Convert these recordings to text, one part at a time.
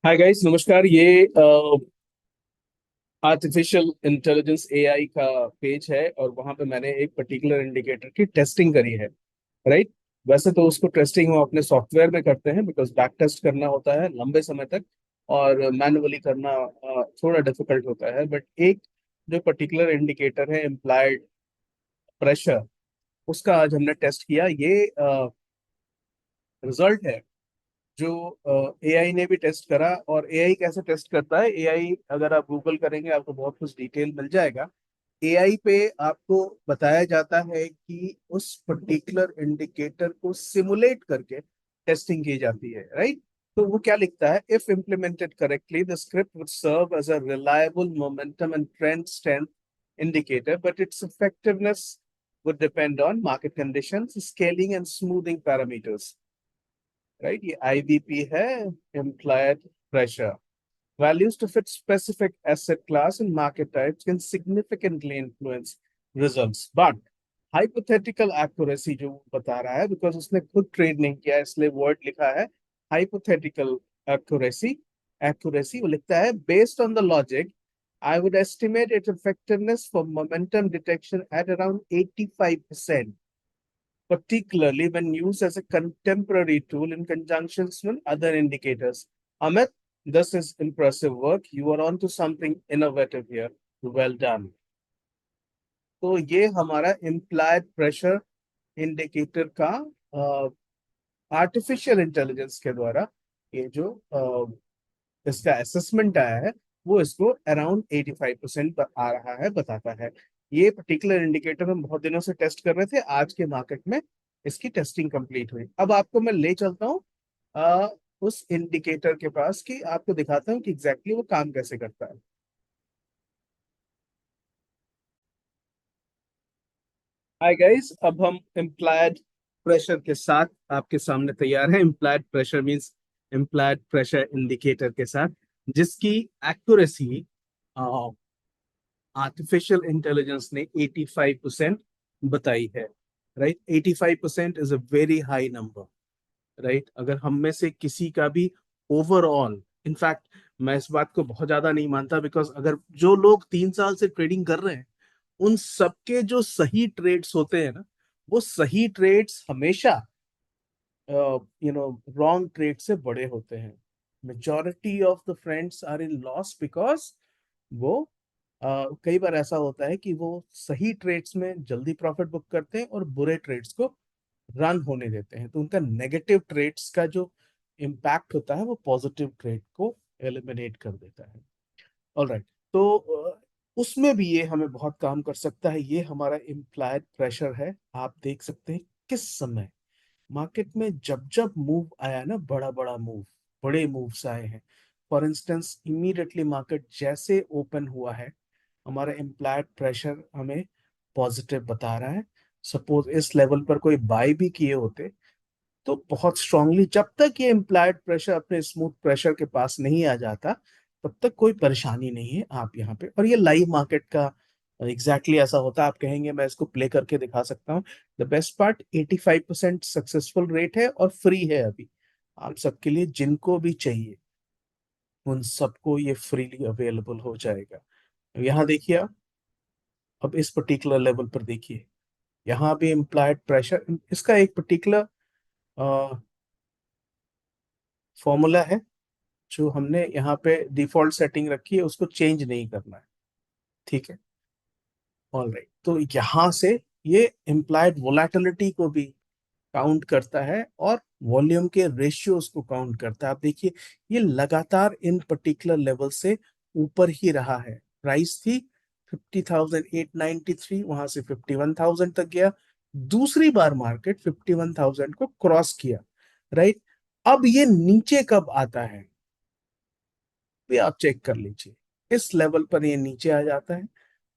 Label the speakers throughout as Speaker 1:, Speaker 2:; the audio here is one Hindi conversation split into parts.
Speaker 1: हाय गाइस, नमस्कार। ये आर्टिफिशियल इंटेलिजेंस एआई का पेज है और वहां पे मैंने एक पर्टिकुलर इंडिकेटर की टेस्टिंग करी है। राइट। वैसे तो उसको टेस्टिंग हम अपने सॉफ्टवेयर में करते हैं बिकॉज बैक टेस्ट करना होता है लंबे समय तक, और मैन्युअली करना थोड़ा डिफिकल्ट होता है। बट एक जो पर्टिकुलर इंडिकेटर है इम्प्लाइड प्रेशर, उसका आज हमने टेस्ट किया। ये रिजल्ट है जो एआई ने भी टेस्ट करा। और एआई कैसे टेस्ट करता है? एआई अगर आप गूगल करेंगे आपको बहुत कुछ डिटेल मिल जाएगा। एआई पे आपको बताया जाता है कि उस पर्टिकुलर इंडिकेटर को सिमुलेट करके टेस्टिंग की जाती है। राइट। तो वो क्या लिखता है? If implemented correctly the script would serve as a reliable momentum and trend strength indicator, but its effectiveness would depend on market conditions, scaling and smoothing parameters. Right. ये आईबीपी है, implied pressure. Values to fit specific asset class and market types can significantly influence results. But hypothetical accuracy जो वो बता रहा है, बिकॉज उसने खुद ट्रेड नहीं किया इसलिए वर्ड लिखा है hypothetical accuracy। accuracy वो लिखता है based on the logic, I would estimate its effectiveness for momentum detection at around 85%, particularly when used as a contemporary tool in conjunction with other indicators. Amit, this is impressive work. You are on to something innovative here. Well done. तो ये हमारा इम्प्लाइड प्रेशर इंडिकेटर का आर्टिफिशियल इंटेलिजेंस के द्वारा ये जो इसका असेसमेंट आया है, वो इसको अराउंड 85% आ रहा है, बताता है। ये पर्टिकुलर इंडिकेटर हम बहुत दिनों से टेस्ट कर रहे थे। आज के मार्केट में इसकी टेस्टिंग कंप्लीट हुई। अब आपको मैं ले चलता हूँ उस इंडिकेटर के पास, कि आपको दिखाता हूँ कि एग्जैक्टली वो काम कैसे करता है। हाय गाइस, अब हम इम्प्लाइड प्रेशर के साथ आपके सामने तैयार हैं। Implied pressure means implied pressure indicator के साथ, जिसकी एक्यूरेसी आर्टिफिशियल इंटेलिजेंस ने 85% बताई है। Right. 85% is a very high number. Right. अगर हम में से किसी का भी ओवरऑल, इनफैक्ट मैं इस बात को बहुत ज्यादा नहीं मानता, बिकॉज अगर जो लोग 3 साल से ट्रेडिंग कर रहे हैं, उन सबके जो सही ट्रेड्स होते हैं ना, वो सही ट्रेड्स हमेशा रॉन्ग ट्रेड से बड़े होते हैं। Majority of the friends are in loss because वो कई बार ऐसा होता है कि वो सही ट्रेड्स में जल्दी प्रॉफिट बुक करते हैं और बुरे ट्रेड्स को रन होने देते हैं, तो उनका नेगेटिव ट्रेड्स का जो इम्पैक्ट होता है वो पॉजिटिव ट्रेड को एलिमिनेट कर देता है। ऑलराइट। तो उसमें भी ये हमें बहुत काम कर सकता है। ये हमारा इम्प्लाइड प्रेशर है। आप देख सकते हैं किस समय मार्केट में जब जब मूव आया ना, बड़ा बड़ा मूव, बड़े मूव्स आए हैं। फॉर इंस्टेंस इमीडिएटली मार्केट जैसे ओपन हुआ है, हमारा इम्प्लाइड प्रेशर हमें पॉजिटिव बता रहा है। सपोज इस लेवल पर कोई बाय भी किए होते तो बहुत स्ट्रांगली, जब तक ये इम्प्लाइड प्रेशर अपने स्मूथ प्रेशर के पास नहीं आ जाता, तब तक कोई परेशानी नहीं है आप यहाँ पे। और ये लाइव मार्केट का एग्जैक्टली ऐसा होता है। आप कहेंगे मैं इसको प्ले करके दिखा सकता हूँ। The best part, 85% successful rate है और फ्री है अभी आप सबके लिए। जिनको भी चाहिए उन सबको ये फ्रीली अवेलेबल हो जाएगा। यहाँ देखिए आप, अब इस पर्टिकुलर लेवल पर देखिए, यहाँ भी इम्प्लाइड प्रेशर, इसका एक पर्टिकुलर फॉर्मूला है जो हमने यहाँ पे डिफॉल्ट सेटिंग रखी है, उसको चेंज नहीं करना है। ठीक है। All right. तो यहाँ से ये इम्प्लाइड वोलेटिलिटी को भी काउंट करता है और वॉल्यूम के रेशियोज को काउंट करता है। आप देखिए, ये लगातार इन पर्टिकुलर लेवल से ऊपर ही रहा है। प्राइस थी 50,893, वहां से 51,000 तक गया। दूसरी बार मार्केट 51,000 को क्रॉस किया। राइट। अब ये नीचे कब आता है भी आप चेक कर लीजिए। इस लेवल पर ये नीचे आ जाता है।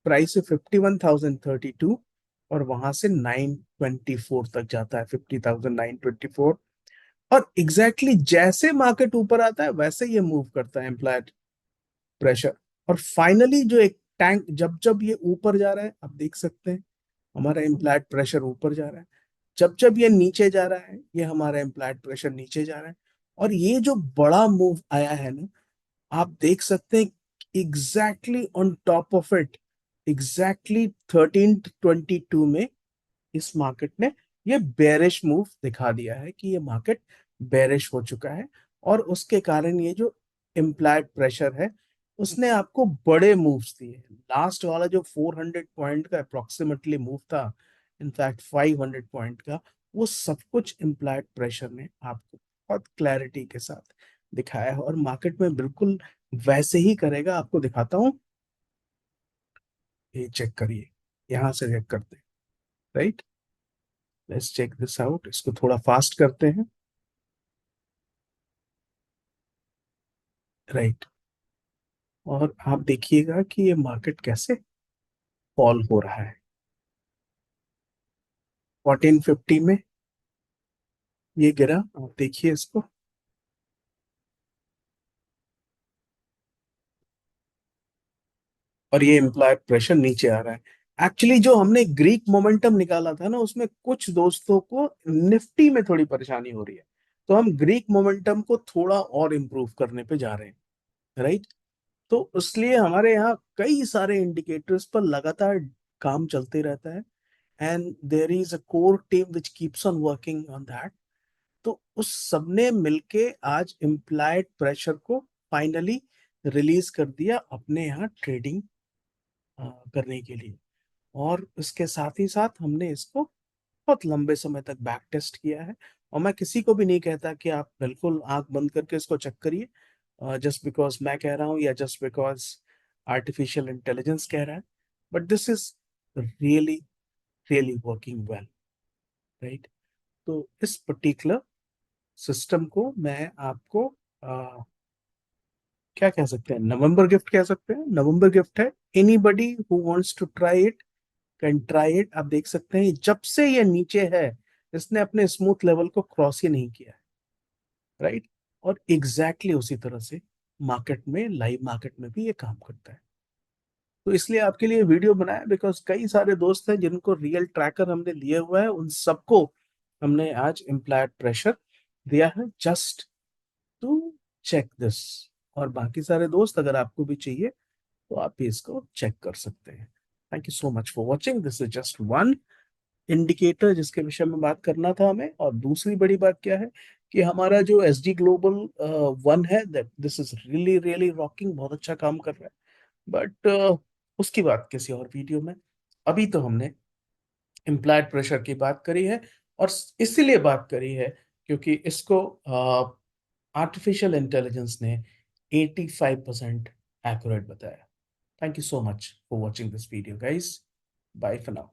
Speaker 1: प्राइस है 51,032 और वहां से 924 तक जाता है, 50,924। और एग्जैक्टली जैसे मार्केट ऊपर आता है वैसे ये मूव करता है इम्प्लाइड प्रेशर। और फाइनली जो एक टैंक, जब जब ये ऊपर जा रहा है, आप देख सकते हैं हमारा इम्प्लाइड प्रेशर ऊपर जा रहा है। जब जब ये नीचे जा रहा है, ये हमारा इम्प्लाइड प्रेशर नीचे जा रहा है। और ये जो बड़ा मूव आया है ना, आप देख सकते हैं exactly on top of it, exactly 1322 में इस मार्केट ने ये बेरिश मूव दिखा दिया है कि ये मार्केट बेरिश हो चुका है। और उसके कारण ये जो इम्प्लाइड प्रेशर है, उसने आपको बड़े मूव्स दिए। लास्ट वाला जो 400 पॉइंट का अप्रोक्सीमेटली मूव था, इनफैक्ट 500 पॉइंट का, वो सब कुछ इम्प्लाइड प्रेशर ने आपको बहुत क्लैरिटी के साथ दिखाया है। और मार्केट में बिल्कुल वैसे ही करेगा, आपको दिखाता हूँ। ये चेक करिए, यहां से चेक करते हैं। Right, let's check this out. इसको थोड़ा फास्ट करते हैं। राइट, और आप देखिएगा कि ये मार्केट कैसे फॉल हो रहा है। 1450 में ये गिरा, आप देखिए इसको। और ये इम्प्लाइड प्रेशर नीचे आ रहा है। एक्चुअली जो हमने ग्रीक मोमेंटम निकाला था ना, उसमें कुछ दोस्तों को निफ्टी में थोड़ी परेशानी हो रही है, तो हम ग्रीक मोमेंटम को थोड़ा और इम्प्रूव करने पे जा रहे हैं। राइट, तो इसलिए हमारे यहाँ कई सारे इंडिकेटर्स पर लगातार काम चलते रहता है। And there is a core team which keeps on working on that. तो उस सबने मिलके आज इम्प्लाइड प्रेशर को फाइनली रिलीज कर दिया अपने यहाँ ट्रेडिंग करने के लिए। और इसके साथ ही साथ हमने इसको बहुत लंबे समय तक बैक टेस्ट किया है। और मैं किसी को भी नहीं कहता कि आप बिल्कुल आंख बंद करके इसको चेक करिए, जस्ट बिकॉज मैं कह रहा हूँ या जस्ट बिकॉज आर्टिफिशियल इंटेलिजेंस कह रहा है, but this is really really working well. Right, तो इस पर्टिकुलर सिस्टम को मैं आपको क्या कह सकते हैं, नवंबर गिफ्ट कह सकते हैं। नवंबर गिफ्ट है, anybody who wants to try it can try it. आप देख सकते हैं जब से ये नीचे है, इसने अपने स्मूथ लेवल को क्रॉस ही नहीं किया है। राइट, और एग्जैक्टली उसी तरह से मार्केट में, लाइव मार्केट में भी ये काम करता है। तो इसलिए आपके लिए वीडियो बनाया, बिकॉज कई सारे दोस्त हैं जिनको रियल ट्रैकर हमने लिए हुआ है, उन सबको हमने आज इम्प्लाइड प्रेशर दिया है, जस्ट टू चेक दिस। और बाकी सारे दोस्त, अगर आपको भी चाहिए तो आप भी इसको चेक कर सकते हैं। Thank you so much for watching. This is just one indicator जिसके विषय में बात करना था हमें। और दूसरी बड़ी बात क्या है कि हमारा जो एस डी ग्लोबल वन है, that this is really really rocking, बहुत अच्छा काम कर रहा है। बट उसकी बात किसी और वीडियो में। अभी तो हमने इम्प्लाइड प्रेशर की बात करी है, और इसीलिए बात करी है क्योंकि इसको आर्टिफिशियल इंटेलिजेंस ने 85% एक्यूरेट बताया। Thank you so much for watching this video guys. Bye for now.